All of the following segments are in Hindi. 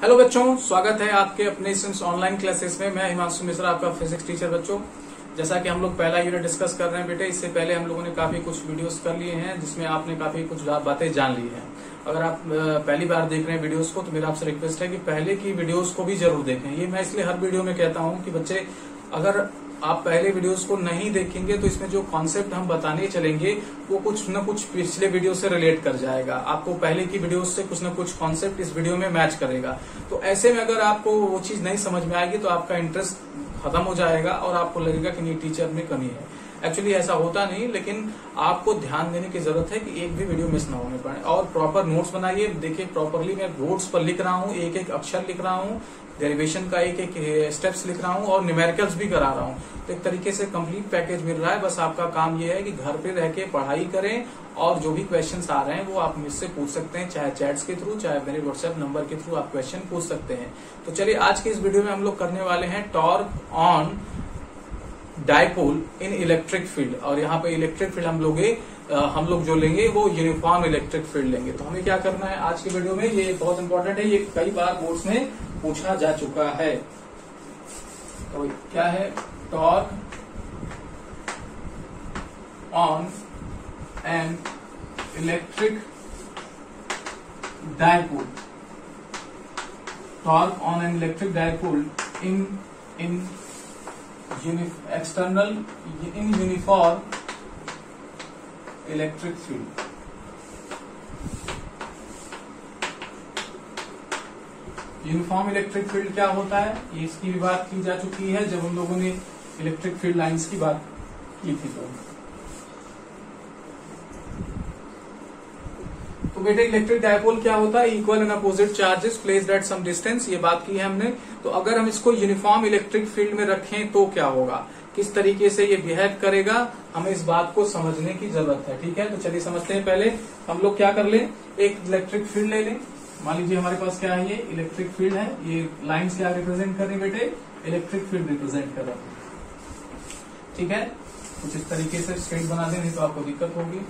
हेलो बच्चों, स्वागत है आपके अपने इस ऑनलाइन क्लासेस में। मैं हिमांशु मिश्रा, आपका फिजिक्स टीचर। बच्चों, जैसा कि हम लोग पहला यूनिट डिस्कस कर रहे हैं बेटे, इससे पहले हम लोगों ने काफी कुछ वीडियोस कर लिए हैं जिसमें आपने काफी कुछ बातें जान ली हैं। अगर आप पहली बार देख रहे हैं वीडियोस को तो मेरा आपसे रिक्वेस्ट है कि पहले की वीडियोस को भी जरूर देखें। ये मैं इसलिए हर वीडियो में कहता हूँ कि बच्चे, अगर आप पहले वीडियोस को नहीं देखेंगे तो इसमें जो कॉन्सेप्ट हम बताने चलेंगे वो कुछ न कुछ पिछले वीडियो से रिलेट कर जाएगा। आपको पहले की वीडियोस से कुछ न कुछ कॉन्सेप्ट इस वीडियो में मैच करेगा। तो ऐसे में अगर आपको वो चीज नहीं समझ में आएगी तो आपका इंटरेस्ट खत्म हो जाएगा और आपको लगेगा कि नहीं, टीचर में कमी है। एक्चुअली ऐसा होता नहीं, लेकिन आपको ध्यान देने की जरूरत है कि एक भी वीडियो मिस ना होने पाए। और प्रॉपर नोट्स बनाइए। देखिए, प्रॉपरली मैं बोर्ड्स पर लिख रहा हूँ, एक एक अक्षर लिख रहा हूँ, डेरिवेशन का एक एक स्टेप्स लिख रहा हूँ और न्यूमेरिकल्स भी करा रहा हूँ। तो एक तरीके से कंप्लीट पैकेज मिल रहा है। बस आपका काम ये है कि घर पे रह के पढ़ाई करें और जो भी क्वेश्चंस आ रहे हैं वो आप मुझसे पूछ सकते हैं, चाहे चैट्स के थ्रू, चाहे मेरे व्हाट्सएप नंबर के थ्रू आप क्वेश्चन पूछ सकते हैं। तो चलिए, आज के इस वीडियो में हम लोग करने वाले हैं torque on dipole in electric field. और यहाँ पे इलेक्ट्रिक फील्ड हम लोग जो लेंगे वो यूनिफॉर्म इलेक्ट्रिक फील्ड लेंगे। तो हमें क्या करना है आज के वीडियो में, ये बहुत इंपॉर्टेंट है, ये कई बार बोर्ड्स में पूछा जा चुका है। तो क्या है? Torque on an electric dipole. Torque on an electric dipole in uniform electric field. Uniform electric field क्या होता है, ये इसकी भी बात की जा चुकी है जब हम लोगों ने इलेक्ट्रिक फील्ड लाइंस की बात की थी। तो बेटे, इलेक्ट्रिक डायपोल क्या होता है? Equal and opposite charges placed at some distance. ये बात की है हमने। तो अगर हम इसको यूनिफॉर्म इलेक्ट्रिक फील्ड में रखें तो क्या होगा, किस तरीके से ये बिहेव करेगा, हमें इस बात को समझने की जरूरत है। ठीक है, तो चलिए समझते हैं। पहले हम लोग क्या कर लें, एक इलेक्ट्रिक फील्ड ले लें। मान लीजिए हमारे पास क्या है, ये इलेक्ट्रिक फील्ड है। ये लाइंस क्या रिप्रेजेंट कर रही है बेटे? इलेक्ट्रिक फील्ड रिप्रेजेंट कर रहा है। ठीक है, कुछ इस तरीके से स्ट्रेट बना दें, नहीं तो आपको दिक्कत होगी।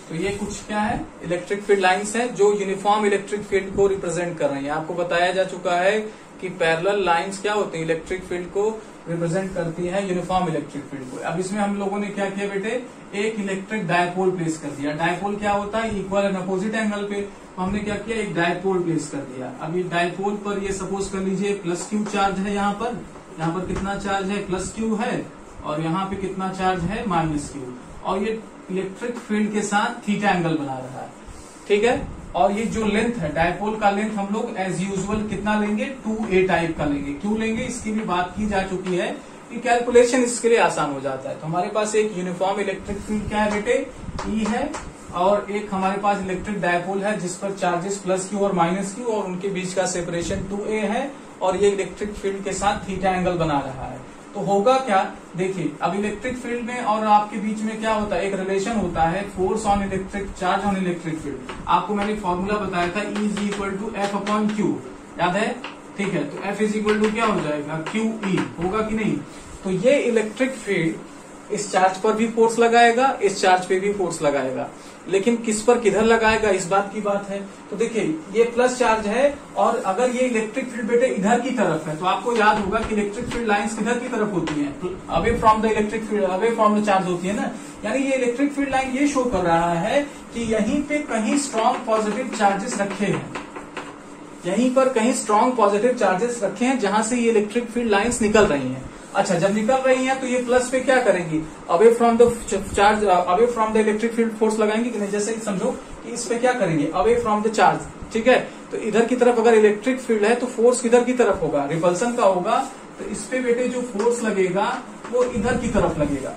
तो ये कुछ क्या है, इलेक्ट्रिक फील्ड लाइंस है जो यूनिफॉर्म इलेक्ट्रिक फील्ड को रिप्रेजेंट कर रही है। आपको बताया जा चुका है कि पैरेलल लाइंस क्या होती है, इलेक्ट्रिक फील्ड को रिप्रेजेंट करती है, यूनिफॉर्म इलेक्ट्रिक फील्ड को। अब इसमें हम लोगों ने क्या किया बेटे, एक इलेक्ट्रिक डायपोल प्लेस कर दिया। डायपोल क्या होता है? इक्वल एंड अपोजिट एंगल पे। तो हमने क्या किया, एक डायपोल प्लेस कर दिया। अब ये डायपोल पर ये सपोज कर लीजिए प्लस क्यू चार्ज है। यहाँ पर कितना चार्ज है? प्लस क्यू है। और यहाँ पे कितना चार्ज है? Minus Q. और ये इलेक्ट्रिक फील्ड के साथ थीटा एंगल बना रहा है। ठीक है, और ये जो लेंथ है डायपोल का, लेंथ हम लोग एज यूजुअल कितना लेंगे? 2a टाइप का लेंगे। क्यों लेंगे, इसकी भी बात की जा चुकी है कि कैलकुलेशन इसके लिए आसान हो जाता है। तो हमारे पास एक यूनिफॉर्म इलेक्ट्रिक फील्ड क्या है बेटे? E है। और एक हमारे पास इलेक्ट्रिक डायपोल है जिस पर चार्जेस प्लस क्यू और माइनस क्यू, और उनके बीच का सेपरेशन 2a है। और ये इलेक्ट्रिक फील्ड के साथ थीटा एंगल बना रहा है। तो होगा क्या, देखिए, अब इलेक्ट्रिक फील्ड में और आपके बीच में क्या होता है, एक रिलेशन होता है, force on electric charge on electric field. आपको मैंने फॉर्मूला बताया था, E is equal to F upon Q, याद है? ठीक है, तो F इज इक्वल टू क्या हो जाएगा? QE। होगा कि नहीं? तो ये इलेक्ट्रिक फील्ड इस चार्ज पर भी फोर्स लगाएगा, इस चार्ज पे भी फोर्स लगाएगा, लेकिन किस पर किधर लगाएगा, इस बात की बात है। तो देखिए, ये प्लस चार्ज है और अगर ये इलेक्ट्रिक फील्ड बेटे इधर की तरफ है तो आपको याद होगा कि इलेक्ट्रिक फील्ड लाइंस किधर की तरफ होती हैं? Away from the electric field, away from the charge होती है ना। यानी ये इलेक्ट्रिक फील्ड लाइन ये शो कर रहा है कि यहीं पे कहीं स्ट्रॉन्ग पॉजिटिव चार्जेस रखे हैं, यहीं पर कहीं स्ट्रॉन्ग पॉजिटिव चार्जेस रखे हैं जहां से ये इलेक्ट्रिक फील्ड लाइंस निकल रही हैं। अच्छा, जब निकल रही हैं तो ये प्लस पे क्या करेंगी? Away from the charge, away from the electric field force लगाएंगे कि नहीं? जैसे समझो कि इस पे क्या करेंगे, अवे फ्रॉम द चार्ज। ठीक है, तो इधर की तरफ अगर इलेक्ट्रिक फील्ड है तो फोर्स किधर की तरफ होगा? रिपल्सन का होगा। तो इस पे बेटे जो फोर्स लगेगा वो इधर की तरफ लगेगा।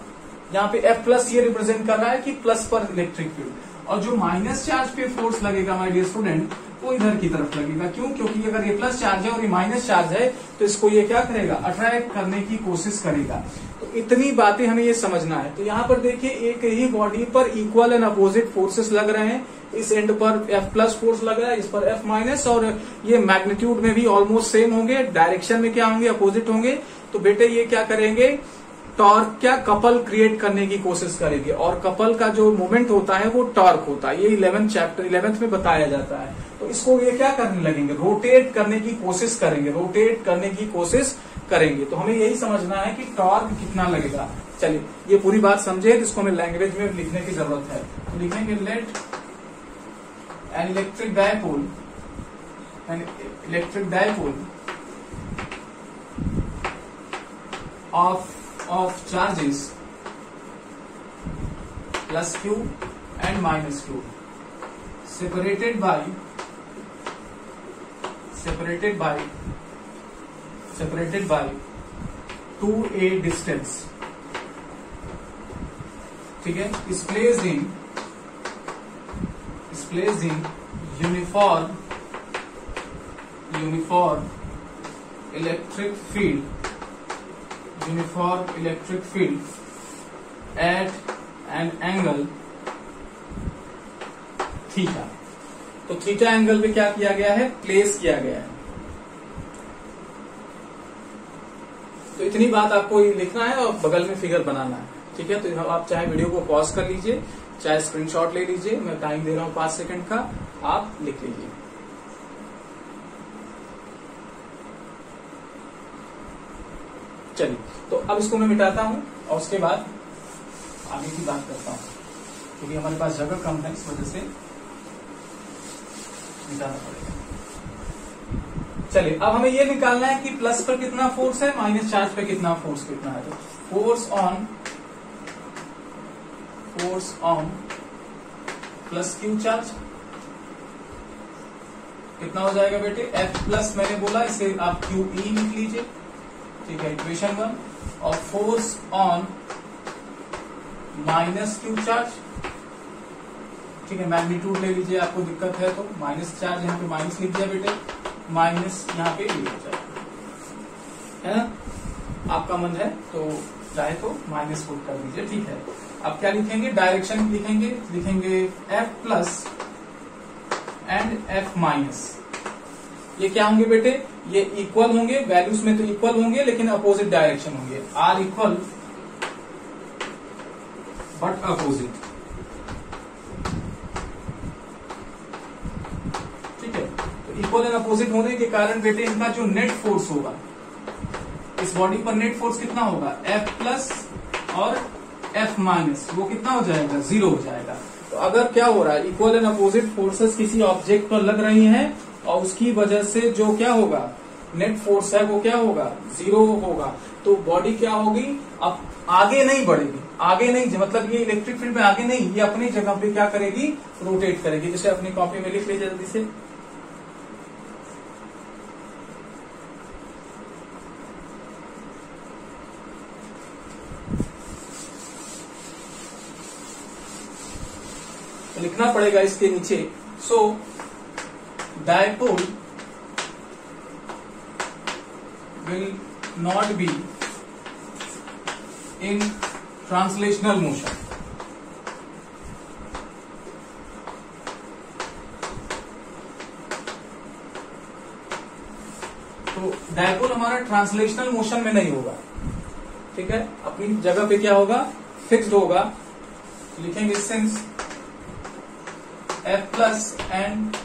यहाँ पे F प्लस ये रिप्रेजेंट कर रहा है कि प्लस पर इलेक्ट्रिक फील्ड, और जो माइनस चार्ज पे फोर्स लगेगा माय डियर स्टूडेंट वो इधर की तरफ लगेगा। क्यों? क्योंकि अगर ये प्लस चार्ज है और ये माइनस चार्ज है तो इसको ये क्या करेगा? अट्रैक्ट करने की कोशिश करेगा। तो इतनी बातें हमें ये समझना है। तो यहाँ पर देखिए, एक ही बॉडी पर इक्वल एंड अपोजिट फोर्सेस लग रहे हैं। इस एंड पर F प्लस फोर्स लग रहा है, इस पर F माइनस, और ये मैग्नीट्यूड में भी ऑलमोस्ट सेम होंगे, डायरेक्शन में क्या होंगे? अपोजिट होंगे। तो बेटे ये क्या करेंगे, टॉर्क क्या कपल क्रिएट करने की कोशिश करेगी, और कपल का जो मोमेंट होता है वो टॉर्क होता है। ये 11th में बताया जाता है। तो इसको ये क्या करने लगेंगे, रोटेट करने की कोशिश करेंगे, रोटेट करने की कोशिश करेंगे। तो हमें यही समझना है कि टॉर्क कितना लगेगा। चलिए ये पूरी बात समझे, तो इसको हमें लैंग्वेज में लिखने की जरूरत है। तो लिखेंगे let an electric dipole of charges plus q and minus q separated by 2a distance, ठीक है, is placed in uniform electric field at an angle theta. तो थीटा एंगल पे क्या किया गया है, प्लेस किया गया है। तो इतनी बात आपको लिखना है और बगल में फिगर बनाना है, ठीक है। तो आप चाहे वीडियो को पॉज कर लीजिए, चाहे स्क्रीनशॉट ले लीजिए, मैं टाइम दे रहा हूं 5 सेकंड का, आप लिख लीजिए। चलिए तो अब इसको मैं मिटाता हूं और उसके बाद आगे की बात करता हूं, क्योंकि हमारे पास जगह कम है, इस वजह से मिटाना पड़ेगा। चलिए अब हमें ये निकालना है कि प्लस पर कितना फोर्स है, माइनस चार्ज पे कितना है। तो force on plus Q charge कितना हो जाएगा बेटे, F प्लस मैंने बोला, इसे आप QE लिख लीजिए, ठीक है, इक्वेशन 1। और force on minus Q charge, ठीक है, मैग्नीट्यूड ले लीजिए, आपको दिक्कत है तो माइनस चार्ज यहाँ पे माइनस लिख दिया बेटे, माइनस यहाँ पे ये हो जाएगा, है ना। आपका मन है तो चाहे तो माइनस पुट कर दीजिए, ठीक है। अब क्या लिखेंगे, डायरेक्शन लिखेंगे F plus and F minus. ये क्या होंगे बेटे, ये इक्वल होंगे, वैल्यूज में तो इक्वल होंगे लेकिन अपोजिट डायरेक्शन होंगे। आर इक्वल बट अपोजिट, ठीक है। तो इक्वल एंड अपोजिट होने के कारण बेटे इनका जो नेट फोर्स होगा, इस बॉडी पर नेट फोर्स कितना होगा, F प्लस और F माइनस, वो कितना हो जाएगा, 0 हो जाएगा। तो अगर क्या हो रहा है, इक्वल एंड अपोजिट फोर्सेस किसी ऑब्जेक्ट पर लग रही हैं और उसकी वजह से जो क्या होगा, नेट फोर्स है वो क्या होगा, 0 होगा। तो बॉडी क्या होगी, अब आगे नहीं बढ़ेगी, आगे नहीं, मतलब ये इलेक्ट्रिक फील्ड में आगे नहीं, ये अपनी जगह पे क्या करेगी, रोटेट करेगी। जिसे अपनी कॉपी में लिख लीजिए जल्दी से। तो लिखना पड़ेगा इसके नीचे, so dipole will not be in translational motion। तो डायपोल हमारा ट्रांसलेशनल मोशन में नहीं होगा, ठीक है, अपनी जगह पे क्या होगा, फिक्स्ड होगा। लिखेंगे since F plus and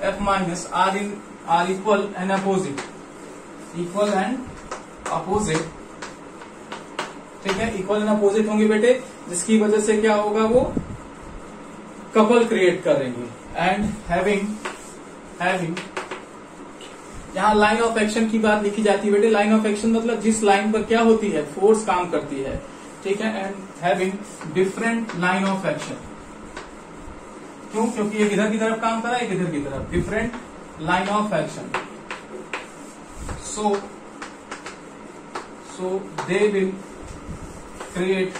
F minus are equal and opposite, equal and opposite, ठीक है, इक्वल एंड अपोजिट होंगे बेटे, जिसकी वजह से क्या होगा, वो कपल क्रिएट करेंगे। एंड हैविंग यहां लाइन ऑफ एक्शन की बात लिखी जाती है बेटे। लाइन ऑफ एक्शन मतलब जिस लाइन पर क्या होती है, फोर्स काम करती है, ठीक है। And having different line of action, क्यों, क्योंकि एक इधर की तरफ काम कर रहा है, एक इधर की तरफ, different line of action. So they will create,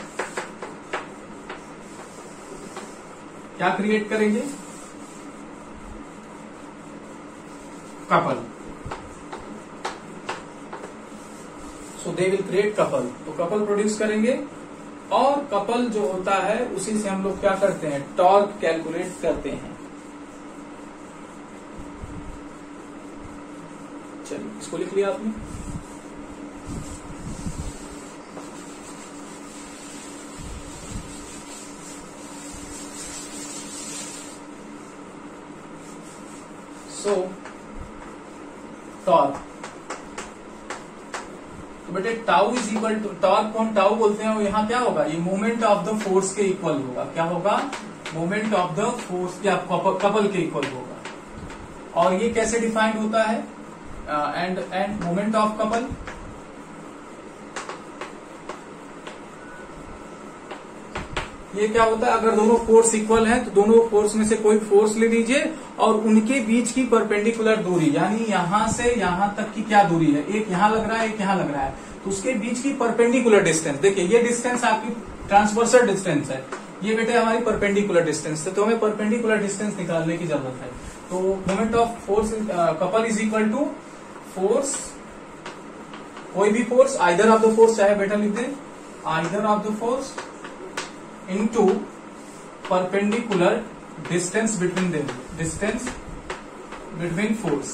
क्या क्रिएट करेंगे, couple. So they will create couple, तो कपल प्रोड्यूस करेंगे। और कपल जो होता है उसी से हम लोग क्या करते हैं, टॉर्क कैलकुलेट करते हैं। चलिए इसको लिख लिया आपने। सो टॉर्क, तो बेटे tau is equal to, torque को हम टाउ बोलते हैं, और यहाँ क्या होगा, ये मोमेंट ऑफ द फोर्स के इक्वल होगा। क्या होगा, मोमेंट ऑफ द फोर्स या कपल के इक्वल होगा। और ये कैसे डिफाइंड होता है, एंड मोमेंट ऑफ कपल, ये क्या होता है, अगर दोनों फोर्स इक्वल हैं तो दोनों फोर्स में से कोई फोर्स ले लीजिए और उनके बीच की परपेंडिकुलर दूरी, यानी यहां से यहां तक की क्या दूरी है, एक यहां लग रहा है एक यहां लग रहा है, तो उसके बीच की परपेंडिकुलर डिस्टेंस, देखिए ये डिस्टेंस आपकी ट्रांसवर्सल डिस्टेंस है, ये बेटे हमारी परपेंडिकुलर डिस्टेंस है, तो हमें परपेंडिकुलर डिस्टेंस निकालने की जरूरत है। तो moment of force couple is equal to force, कोई भी force, either of the force, चाहे बेटा लिख दें either of the force into perpendicular distance between them, distance between force।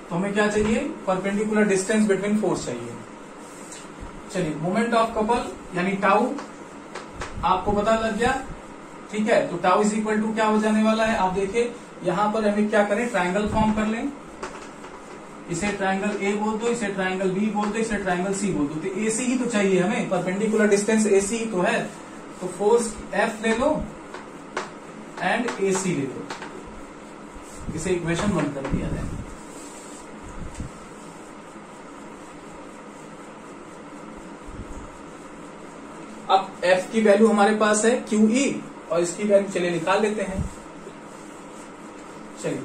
तो हमें क्या चाहिए, परपेंडिकुलर डिस्टेंस बिटवीन फोर्स चाहिए। चलिए, मोमेंट ऑफ कपल यानी टाउ आपको पता लग गया, ठीक है। तो टाउ इज इक्वल टू क्या हो जाने वाला है, आप देखिए यहां पर हमें क्या करें, ट्राइंगल फॉर्म कर लें, इसे ट्राइंगल ए बोल दो, इसे ट्राइंगल बी बोल दो, इसे ट्राइंगल सी बोल दो। तो एसी ही तो चाहिए हमें, परपेंडिकुलर डिस्टेंस एसी ही तो है, तो फोर्स एफ ले लो एंड एसी ले लो, इसे इक्वेशन 1 कर दिया जाए। अब एफ की वैल्यू हमारे पास है QE और इसकी वैल्यू चलिए निकाल लेते हैं। चलिए,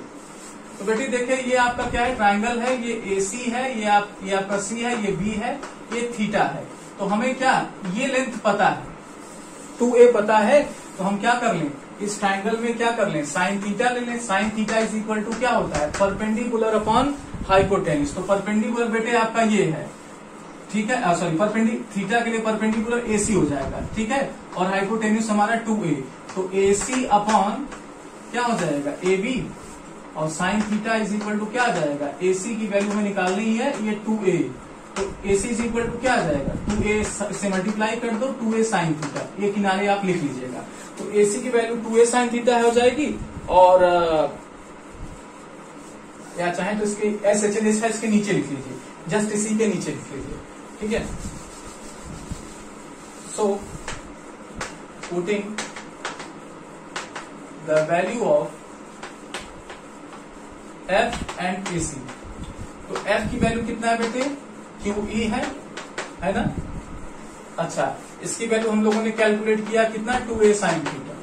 तो बेटी देखिए ये आपका क्या है, ट्राइंगल है, ये AC है, ये आपका C है, ये B है, ये थीटा है। तो हमें क्या, ये लेंथ पता है, 2A पता है, तो हम क्या कर लें, इस ट्राइंगल में क्या कर लें, साइन थीटा ले लें। Sine theta is equal to क्या होता है, परपेंडिकुलर अपॉन हाइपोटेन्यूज। तो परपेंडिकुलर बेटे आपका ये है, ठीक है, सॉरी थीटा के लिए परपेंडिकुलर AC हो जाएगा, ठीक है, और हाइपोटेन्यूज हमारा 2A, तो AC अपॉन क्या हो जाएगा AB, और sine theta is equal to क्या आ जाएगा, AC की वैल्यू में निकालनी है, ये 2A, तो AC इज इक्वल टू क्या आ जाएगा, 2A से मल्टीप्लाई कर दो, 2A साइन थीटा, ये किनारे आप लिख लीजिएगा। तो AC की वैल्यू 2A साइन थीटा हो जाएगी, और या चाहे तो इसके SHLS है, इसके नीचे लिख लीजिए, जस्ट इसी के नीचे लिख लीजिए, ठीक है। So putting the value of F and AC, तो F की वैल्यू कितना है बेटे, QE है ना। अच्छा, इसकी वैल्यू हम लोगों ने कैलकुलेट किया कितना, 2A साइन थीटा।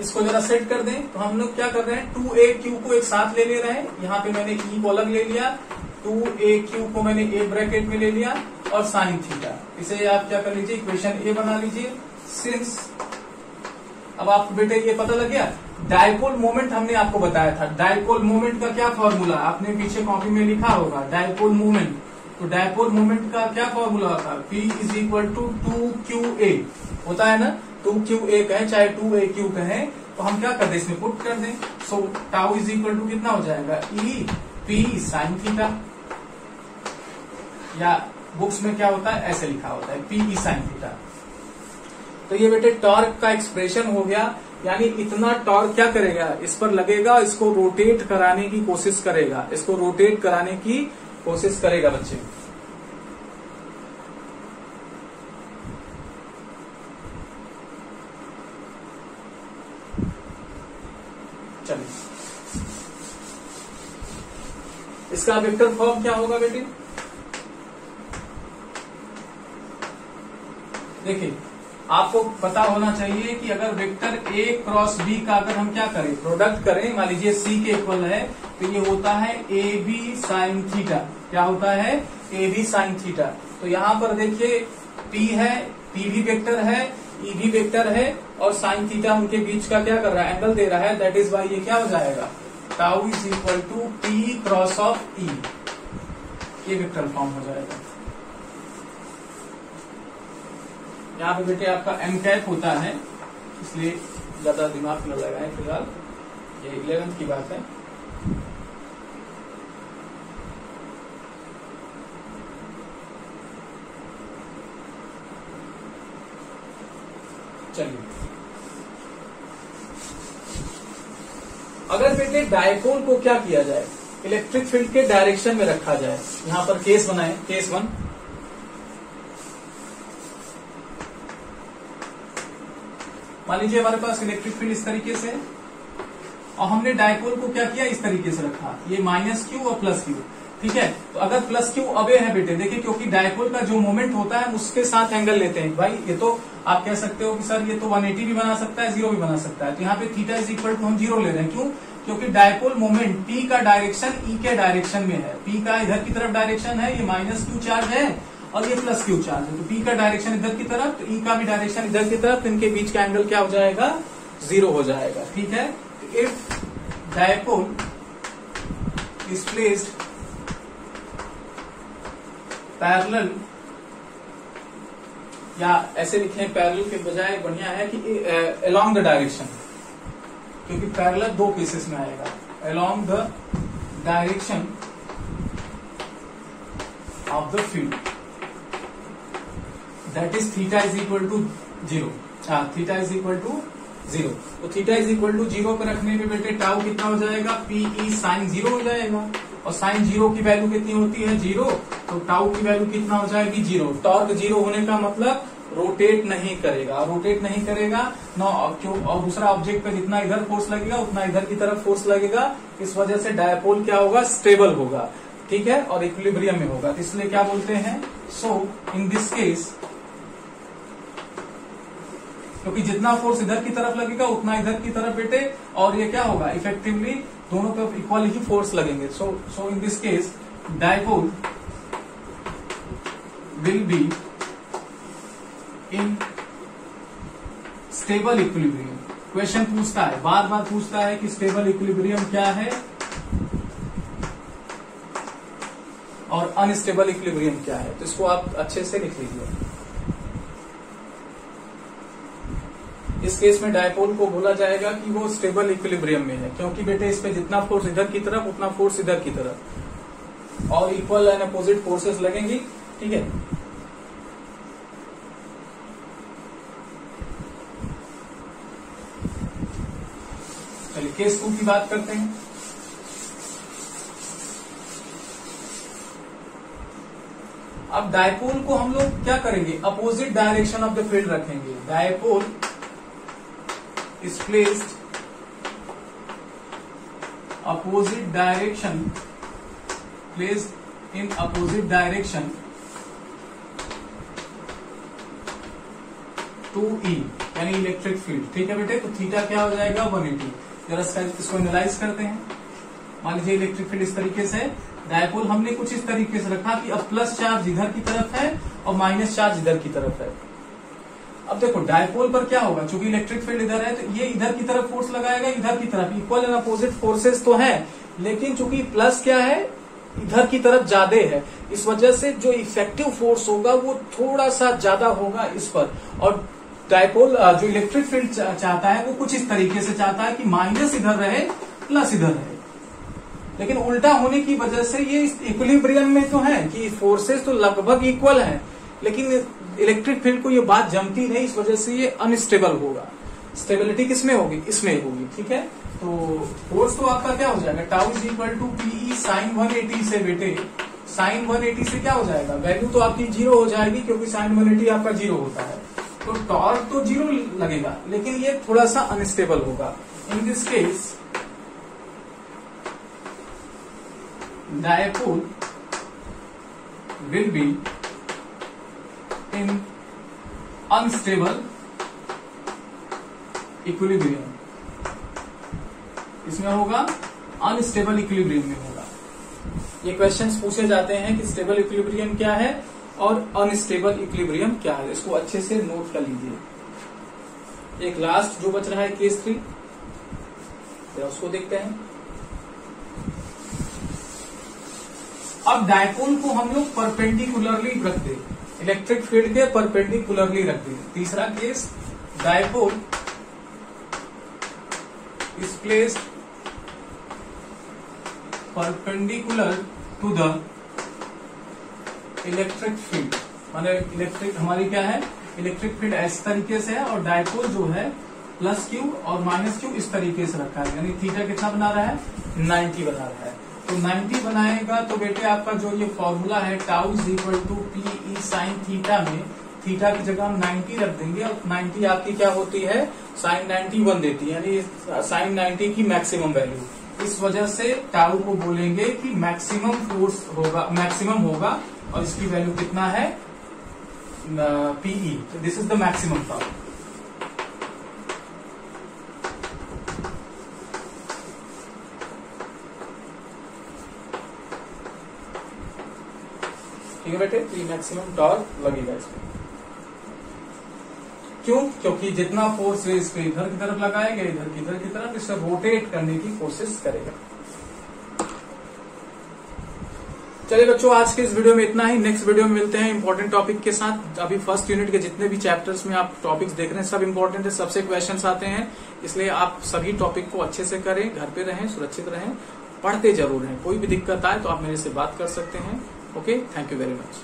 इसको जरा सेट कर दें, तो हम लोग क्या कर रहे हैं, 2AQ को एक साथ ले रहे हैं, यहाँ पे मैंने E को अलग ले लिया, 2AQ को मैंने A ब्रैकेट में ले लिया, और साइन थीटा, इसे आप क्या कर लीजिए, इक्वेशन A बना लीजिए। सिंस अब आपको बेटे ये पता लग गया, डायपोल मोमेंट हमने आपको बताया था, डायपोल मोमेंट का क्या फॉर्मूला आपने पीछे कॉपी में लिखा होगा, डायपोल मोमेंट। तो डायपोल मोमेंट का क्या फॉर्मूला होता है, P is equal to 2QA होता है ना, 2QA कहें चाहे 2AQ कहें, तो हम क्या कर दें, इसमें पुट कर दें। So tau is equal to कितना हो जाएगा, EP साइन थीटा, या बुक्स में क्या होता है ऐसे लिखा होता है, PE साइन थीटा। तो ये बेटे टॉर्क का एक्सप्रेशन हो गया, यानी इतना टॉर्क क्या करेगा, इस पर लगेगा, इसको रोटेट कराने की कोशिश करेगा, इसको रोटेट कराने की कोशिश करेगा बच्चे। चलिए, इसका वेक्टर फॉर्म क्या होगा बेटे, देखिए आपको पता होना चाहिए कि अगर वेक्टर A क्रॉस B का अगर हम क्या करें, प्रोडक्ट करें, मान लीजिए C के इक्वल है, तो ये होता है AB साइन थीटा। क्या होता है, AB साइन थीटा। तो यहाँ पर देखिए P है, P भी वेक्टर है, E भी वेक्टर है, और साइन थीटा उनके बीच का क्या कर रहा है, एंगल दे रहा है, दैट इज वाई ये क्या हो जाएगा, tau is equal to P cross of E, ये वेक्टर फॉर्म हो जाएगा। यहाँ पे बेटे आपका एम कैप होता है, इसलिए ज्यादा दिमाग न लगाएं फिलहाल, ये 11th की बात है। चलिए, अगर बेटे डायपोल को क्या किया जाए, इलेक्ट्रिक फील्ड के डायरेक्शन में रखा जाए, यहां पर केस बनाए, केस 1। मान लीजिए हमारे पास इलेक्ट्रिक फील्ड इस तरीके से है और हमने डायपोल को क्या किया, इस तरीके से रखा, ये -q और +q, ठीक है। तो अगर +q अवे है बेटे, देखिए क्योंकि डायपोल का जो मोमेंट होता है उसके साथ एंगल लेते हैं भाई। ये तो आप कह सकते हो कि सर ये तो 180 भी बना सकता है, 0 भी बना सकता है। तो यहाँ पे थीटा = हम 0 ले रहे हैं, क्यों? क्योंकि डायपोल मोमेंट P का डायरेक्शन E के डायरेक्शन में है। P का इधर की तरफ डायरेक्शन है, ये -q चार्ज है और ये +q चार्ज है। तो P का डायरेक्शन इधर की तरफ, तो E का भी डायरेक्शन इधर की तरफ, इनके बीच का एंगल क्या हो जाएगा, 0 हो जाएगा, ठीक है। If dipole is placed parallel, या ऐसे लिखें पैरेलल के बजाय बढ़िया है कि अलोंग द डायरेक्शन, क्योंकि पैरेलल 2 केसेस में आएगा, along the direction of the field, that is theta = 0। Theta = 0। तो थीटा = 0 पर रखने पे बेटे टाउ कितना हो जाएगा, PE sin 0 हो जाएगा। और sin 0 की वैल्यू कितनी होती है, 0। तो टाउ की वैल्यू कितना हो जाएगी, 0। टॉर्क 0 होने का मतलब रोटेट नहीं करेगा, रोटेट नहीं करेगा क्यों, और दूसरा ऑब्जेक्ट पे जितना इधर फोर्स लगेगा उतना इधर की तरफ फोर्स लगेगा। इस वजह से डायपोल क्या होगा, स्टेबल होगा, ठीक है, और इक्विलिब्रियम में होगा। तो इसलिए क्या बोलते हैं, सो इन दिस केस, क्योंकि जितना फोर्स इधर की तरफ लगेगा उतना इधर की तरफ बेटे, और ये क्या होगा, इफेक्टिवली दोनों तरफ इक्वल ही फोर्स लगेंगे। So in this case dipole will be in stable equilibrium. Question पूछता है, बार बार पूछता है कि स्टेबल इक्विलिब्रियम क्या है और अनस्टेबल इक्विलिब्रियम क्या है। तो इसको आप अच्छे से लिख लीजिए। इस केस में डायपोल को बोला जाएगा कि वो स्टेबल इक्विलिब्रियम में है, क्योंकि बेटे इस पे जितना फोर्स इधर की तरफ उतना फोर्स इधर की तरफ, और इक्वल एंड अपोजिट फोर्सेस लगेंगी, ठीक है। चलिए केस 2 की बात करते हैं। अब डायपोल को हम लोग क्या करेंगे, opposite direction of the field रखेंगे। Dipole is placed opposite direction, placed in opposite direction to E, यानी इलेक्ट्रिक फील्ड, ठीक है बेटे। तो थीटा क्या हो जाएगा, 180। जरा इसको एनालाइज करते हैं। मान लीजिए इलेक्ट्रिक फील्ड इस तरीके से, डायपोल हमने कुछ इस तरीके से रखा कि अब प्लस चार्ज इधर की तरफ है और माइनस चार्ज इधर की तरफ है। अब देखो डायपोल पर क्या होगा, चूंकि इलेक्ट्रिक फील्ड इधर है तो ये इधर की तरफ फोर्स लगाएगा, इधर की तरफ, इक्वल एंड अपोजिट फोर्सेस तो है, लेकिन चूंकि प्लस क्या है, इधर की तरफ ज्यादा है, इस वजह से जो इफेक्टिव फोर्स होगा वो थोड़ा सा ज्यादा होगा इस पर। और डायपोल जो इलेक्ट्रिक फील्ड चाहता है वो कुछ इस तरीके से चाहता है कि माइनस इधर रहे, प्लस इधर रहे, लेकिन उल्टा होने की वजह से ये इक्विलिब्रियम में तो है कि फोर्सेस तो लगभग इक्वल है, लेकिन इलेक्ट्रिक फील्ड को ये बात जमती नहीं, इस वजह से ये अनस्टेबल होगा। स्टेबिलिटी किसमें होगी, इसमें होगी, ठीक है। तो फोर्स तो आपका क्या हो जाएगा, टाउ = PE sin 180 से बेटे, sin 180 से क्या हो जाएगा, वैल्यू तो आपकी 0 हो जाएगी, क्योंकि sin 180 आपका 0 होता है। तो टॉर्क तो 0 लगेगा, लेकिन ये थोड़ा सा अनस्टेबल होगा। इन this case dipole will be in unstable equilibrium, इसमें होगा अनस्टेबल इक्विलिब्रियम में होगा। ये क्वेश्चंस पूछे जाते हैं कि स्टेबल इक्विलिब्रियम क्या है और अनस्टेबल इक्विलिब्रियम क्या है, इसको अच्छे से नोट कर लीजिए। एक लास्ट जो बच रहा है केस 3, उसको देखते हैं। अब डायपोल को हम लोग परपेंडिकुलरली रख दे, इलेक्ट्रिक फील्ड के परपेंडिकुलरली रख दे। तीसरा case, dipole is placed perpendicular to the electric field, माने इलेक्ट्रिक हमारी क्या है, इलेक्ट्रिक फील्ड इस तरीके से है और डायपोल जो है प्लस क्यू और माइनस क्यू इस तरीके से रखा है, यानी थीटा कितना बना रहा है 90 बना रहा है। तो 90 बनाएगा तो बेटे आपका जो ये फॉर्मूला है tau is equal to P E sine theta में थीटा की जगह हम 90 रख देंगे और 90 आपकी क्या होती है साइन 90 1 देती है, यानी साइन 90 की मैक्सिमम वैल्यू। इस वजह से टाउ को बोलेंगे कि मैक्सिमम फोर्स होगा, मैक्सिमम होगा और इसकी वैल्यू कितना है P E, this is the maximum tau. ठीक है बेटे, तो ये मैक्सिमम टॉर्क लगेगा इसमें। क्यों? क्योंकि जितना फोर्स है इस पे इधर की तरफ लगाएगा, इधर की तरफ इसे रोटेट करने की कोशिश करेगा। चलिए बच्चों, आज के इस वीडियो में इतना ही। नेक्स्ट वीडियो में मिलते हैं इंपॉर्टेंट टॉपिक के साथ। अभी फर्स्ट यूनिट के जितने भी चैप्टर्स में आप टॉपिक्स देख रहे हैं सब इंपॉर्टेंट है, सबसे क्वेश्चंस आते हैं, इसलिए आप सभी टॉपिक को अच्छे से करें, घर पे रहें, सुरक्षित रहें, पढ़ते जरूर हैं। कोई भी दिक्कत आए तो आप मेरे से बात कर सकते हैं। Okay, thank you very much.